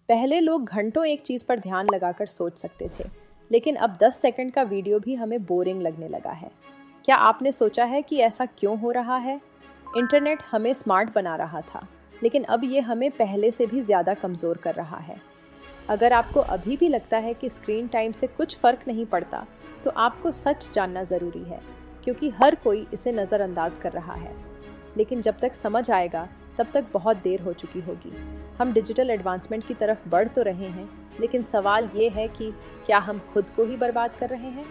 पहले लोग घंटों एक चीज़ पर ध्यान लगाकर सोच सकते थे, लेकिन अब 10 सेकंड का वीडियो भी हमें बोरिंग लगने लगा है। क्या आपने सोचा है कि ऐसा क्यों हो रहा है? इंटरनेट हमें स्मार्ट बना रहा था, लेकिन अब ये हमें पहले से भी ज़्यादा कमज़ोर कर रहा है। अगर आपको अभी भी लगता है कि स्क्रीन टाइम से कुछ फ़र्क नहीं पड़ता, तो आपको सच जानना ज़रूरी है, क्योंकि हर कोई इसे नज़रअंदाज कर रहा है। लेकिन जब तक समझ आएगा, तब तक बहुत देर हो चुकी होगी। हम डिजिटल एडवांसमेंट की तरफ बढ़ तो रहे हैं, लेकिन सवाल ये है कि क्या हम खुद को ही बर्बाद कर रहे हैं?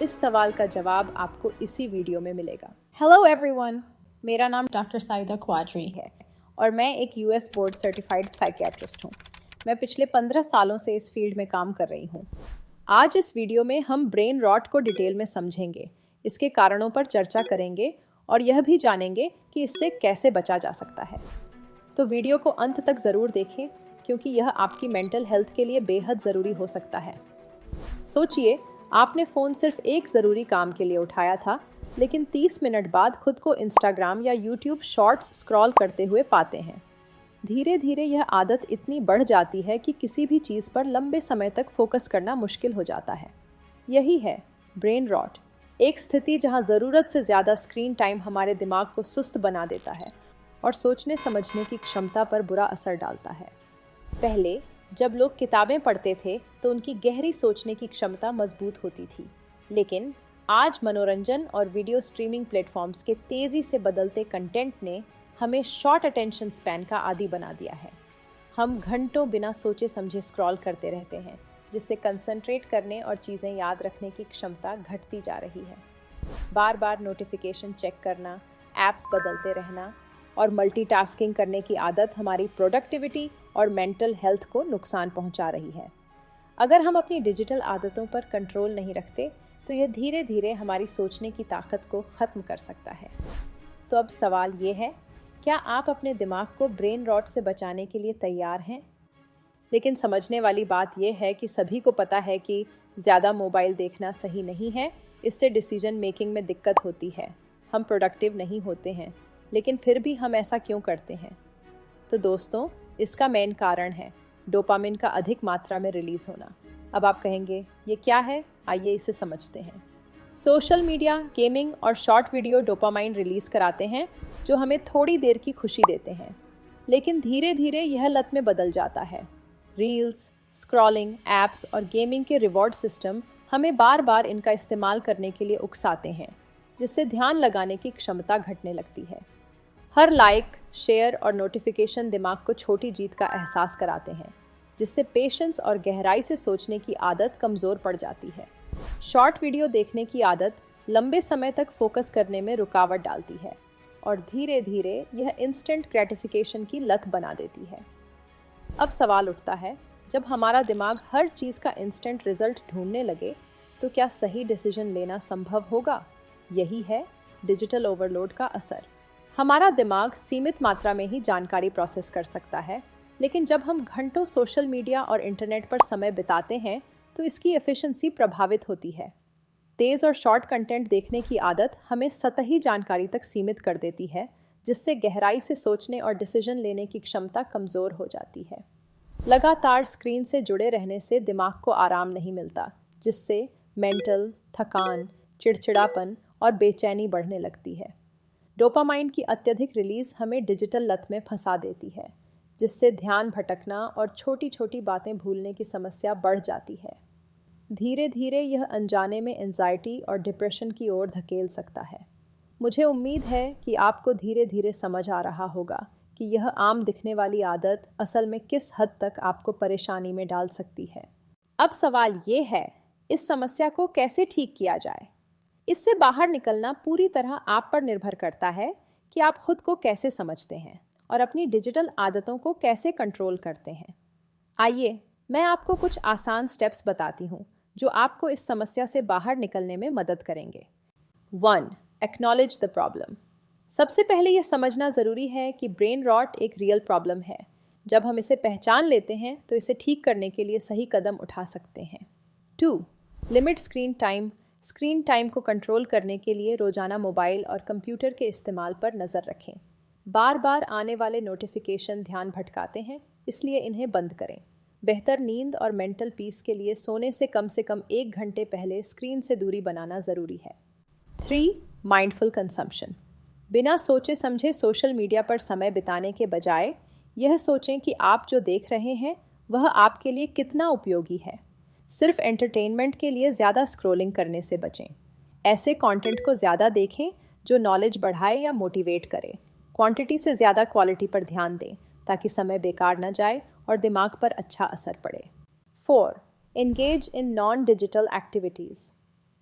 इस सवाल का जवाब आपको इसी वीडियो में मिलेगा। हेलो एवरीवन, मेरा नाम डॉक्टर साइदा क्वाड्री है और मैं एक यूएस बोर्ड सर्टिफाइड साइकियाट्रिस्ट हूँ। मैं पिछले 15 सालों से इस फील्ड में काम कर रही हूँ। आज इस वीडियो में हम ब्रेन रॉट को डिटेल में समझेंगे, इसके कारणों पर चर्चा करेंगे और यह भी जानेंगे कि इससे कैसे बचा जा सकता है। तो वीडियो को अंत तक ज़रूर देखें, क्योंकि यह आपकी मेंटल हेल्थ के लिए बेहद ज़रूरी हो सकता है। सोचिए, आपने फ़ोन सिर्फ एक ज़रूरी काम के लिए उठाया था, लेकिन 30 मिनट बाद खुद को इंस्टाग्राम या यूट्यूब शॉर्ट्स स्क्रॉल करते हुए पाते हैं। धीरे धीरे यह आदत इतनी बढ़ जाती है कि किसी भी चीज़ पर लंबे समय तक फोकस करना मुश्किल हो जाता है। यही है ब्रेन रॉट, एक स्थिति जहां ज़रूरत से ज़्यादा स्क्रीन टाइम हमारे दिमाग को सुस्त बना देता है और सोचने समझने की क्षमता पर बुरा असर डालता है। पहले जब लोग किताबें पढ़ते थे तो उनकी गहरी सोचने की क्षमता मजबूत होती थी, लेकिन आज मनोरंजन और वीडियो स्ट्रीमिंग प्लेटफॉर्म्स के तेज़ी से बदलते कंटेंट ने हमें शॉर्ट अटेंशन स्पैन का आदी बना दिया है। हम घंटों बिना सोचे समझे स्क्रॉल करते रहते हैं, जिससे कंसंट्रेट करने और चीज़ें याद रखने की क्षमता घटती जा रही है। बार बार नोटिफिकेशन चेक करना, ऐप्स बदलते रहना और मल्टीटास्किंग करने की आदत हमारी प्रोडक्टिविटी और मेंटल हेल्थ को नुकसान पहुंचा रही है। अगर हम अपनी डिजिटल आदतों पर कंट्रोल नहीं रखते, तो यह धीरे धीरे हमारी सोचने की ताकत को ख़त्म कर सकता है। तो अब सवाल ये है, क्या आप अपने दिमाग को ब्रेन रॉट से बचाने के लिए तैयार हैं? लेकिन समझने वाली बात यह है कि सभी को पता है कि ज़्यादा मोबाइल देखना सही नहीं है। इससे डिसीजन मेकिंग में दिक्कत होती है, हम प्रोडक्टिव नहीं होते हैं। लेकिन फिर भी हम ऐसा क्यों करते हैं? तो दोस्तों, इसका मेन कारण है डोपामिन का अधिक मात्रा में रिलीज़ होना। अब आप कहेंगे, ये क्या है? आइए इसे समझते हैं। सोशल मीडिया, गेमिंग और शॉर्ट वीडियो डोपामाइन रिलीज़ कराते हैं, जो हमें थोड़ी देर की खुशी देते हैं, लेकिन धीरे धीरे यह लत में बदल जाता है। रील्स, स्क्रॉलिंग, ऐप्स और गेमिंग के रिवॉर्ड सिस्टम हमें बार बार इनका इस्तेमाल करने के लिए उकसाते हैं, जिससे ध्यान लगाने की क्षमता घटने लगती है। हर लाइक, शेयर और नोटिफिकेशन दिमाग को छोटी जीत का एहसास कराते हैं, जिससे पेशेंस और गहराई से सोचने की आदत कमज़ोर पड़ जाती है। शॉर्ट वीडियो देखने की आदत लंबे समय तक फोकस करने में रुकावट डालती है और धीरे धीरे यह इंस्टेंट ग्रेटिफिकेशन की लत बना देती है। अब सवाल उठता है, जब हमारा दिमाग हर चीज़ का इंस्टेंट रिजल्ट ढूंढने लगे, तो क्या सही डिसीजन लेना संभव होगा? यही है डिजिटल ओवरलोड का असर। हमारा दिमाग सीमित मात्रा में ही जानकारी प्रोसेस कर सकता है, लेकिन जब हम घंटों सोशल मीडिया और इंटरनेट पर समय बिताते हैं, तो इसकी एफिशिएंसी प्रभावित होती है। तेज़ और शॉर्ट कंटेंट देखने की आदत हमें सतही जानकारी तक सीमित कर देती है, जिससे गहराई से सोचने और डिसीजन लेने की क्षमता कमज़ोर हो जाती है। लगातार स्क्रीन से जुड़े रहने से दिमाग को आराम नहीं मिलता, जिससे मेंटल थकान, चिड़चिड़ापन और बेचैनी बढ़ने लगती है। डोपामाइन की अत्यधिक रिलीज़ हमें डिजिटल लत में फंसा देती है, जिससे ध्यान भटकना और छोटी छोटी बातें भूलने की समस्या बढ़ जाती है। धीरे धीरे यह अनजाने में एंजाइटी और डिप्रेशन की ओर धकेल सकता है। मुझे उम्मीद है कि आपको धीरे धीरे समझ आ रहा होगा कि यह आम दिखने वाली आदत असल में किस हद तक आपको परेशानी में डाल सकती है। अब सवाल ये है, इस समस्या को कैसे ठीक किया जाए? इससे बाहर निकलना पूरी तरह आप पर निर्भर करता है कि आप खुद को कैसे समझते हैं और अपनी डिजिटल आदतों को कैसे कंट्रोल करते हैं। आइए मैं आपको कुछ आसान स्टेप्स बताती हूँ, जो आपको इस समस्या से बाहर निकलने में मदद करेंगे। 1. Acknowledge the problem. सबसे पहले यह समझना ज़रूरी है कि ब्रेन रॉट एक रियल प्रॉब्लम है। जब हम इसे पहचान लेते हैं, तो इसे ठीक करने के लिए सही कदम उठा सकते हैं। 2. Limit screen time. Screen time को कंट्रोल करने के लिए रोज़ाना मोबाइल और कंप्यूटर के इस्तेमाल पर नज़र रखें। बार बार आने वाले नोटिफिकेशन ध्यान भटकाते हैं, इसलिए इन्हें बंद करें। बेहतर नींद और मेंटल पीस के लिए सोने से कम 1 घंटे पहले स्क्रीन से दूरी बनाना ज़रूरी है। 3. Mindful consumption. बिना सोचे समझे सोशल मीडिया पर समय बिताने के बजाय यह सोचें कि आप जो देख रहे हैं वह आपके लिए कितना उपयोगी है। सिर्फ एंटरटेनमेंट के लिए ज़्यादा स्क्रॉलिंग करने से बचें। ऐसे कंटेंट को ज़्यादा देखें जो नॉलेज बढ़ाए या मोटिवेट करे। क्वांटिटी से ज़्यादा क्वालिटी पर ध्यान दें ताकि समय बेकार न जाए और दिमाग पर अच्छा असर पड़े। 4. Engage in non digital activities.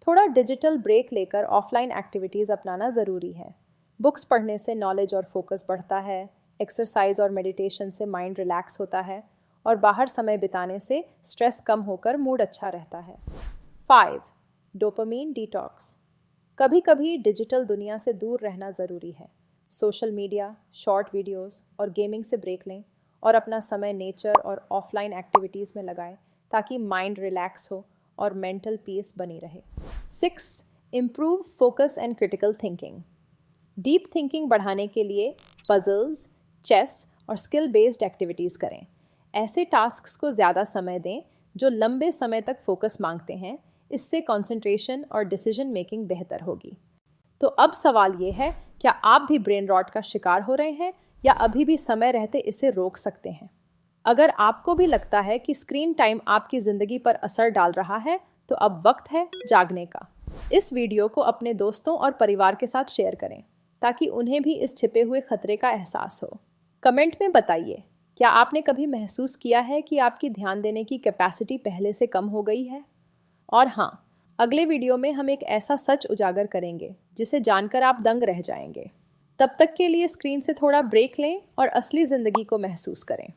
थोड़ा डिजिटल ब्रेक लेकर ऑफलाइन एक्टिविटीज़ अपनाना ज़रूरी है। बुक्स पढ़ने से नॉलेज और फोकस बढ़ता है, एक्सरसाइज और मेडिटेशन से माइंड रिलैक्स होता है और बाहर समय बिताने से स्ट्रेस कम होकर मूड अच्छा रहता है। 5. Dopamine detox. कभी कभी डिजिटल दुनिया से दूर रहना ज़रूरी है। सोशल मीडिया, शॉर्ट वीडियोस और गेमिंग से ब्रेक लें और अपना समय नेचर और ऑफलाइन एक्टिविटीज़ में लगाएं ताकि माइंड रिलैक्स हो और मेंटल पीस बनी रहे। 6. Improve focus and critical thinking. Deep thinking बढ़ाने के लिए पजल्स, चेस और स्किल बेस्ड एक्टिविटीज़ करें। ऐसे टास्क्स को ज़्यादा समय दें जो लंबे समय तक फोकस मांगते हैं। इससे कंसंट्रेशन और डिसीजन मेकिंग बेहतर होगी। तो अब सवाल ये है, क्या आप भी ब्रेन रॉट का शिकार हो रहे हैं या अभी भी समय रहते इसे रोक सकते हैं? अगर आपको भी लगता है कि स्क्रीन टाइम आपकी ज़िंदगी पर असर डाल रहा है तो अब वक्त है जागने का। इस वीडियो को अपने दोस्तों और परिवार के साथ शेयर करें ताकि उन्हें भी इस छिपे हुए खतरे का एहसास हो। कमेंट में बताइए, क्या आपने कभी महसूस किया है कि आपकी ध्यान देने की कैपेसिटी पहले से कम हो गई है? और हाँ, अगले वीडियो में हम एक ऐसा सच उजागर करेंगे जिसे जानकर आप दंग रह जाएंगे। तब तक के लिए स्क्रीन से थोड़ा ब्रेक लें और असली ज़िंदगी को महसूस करें।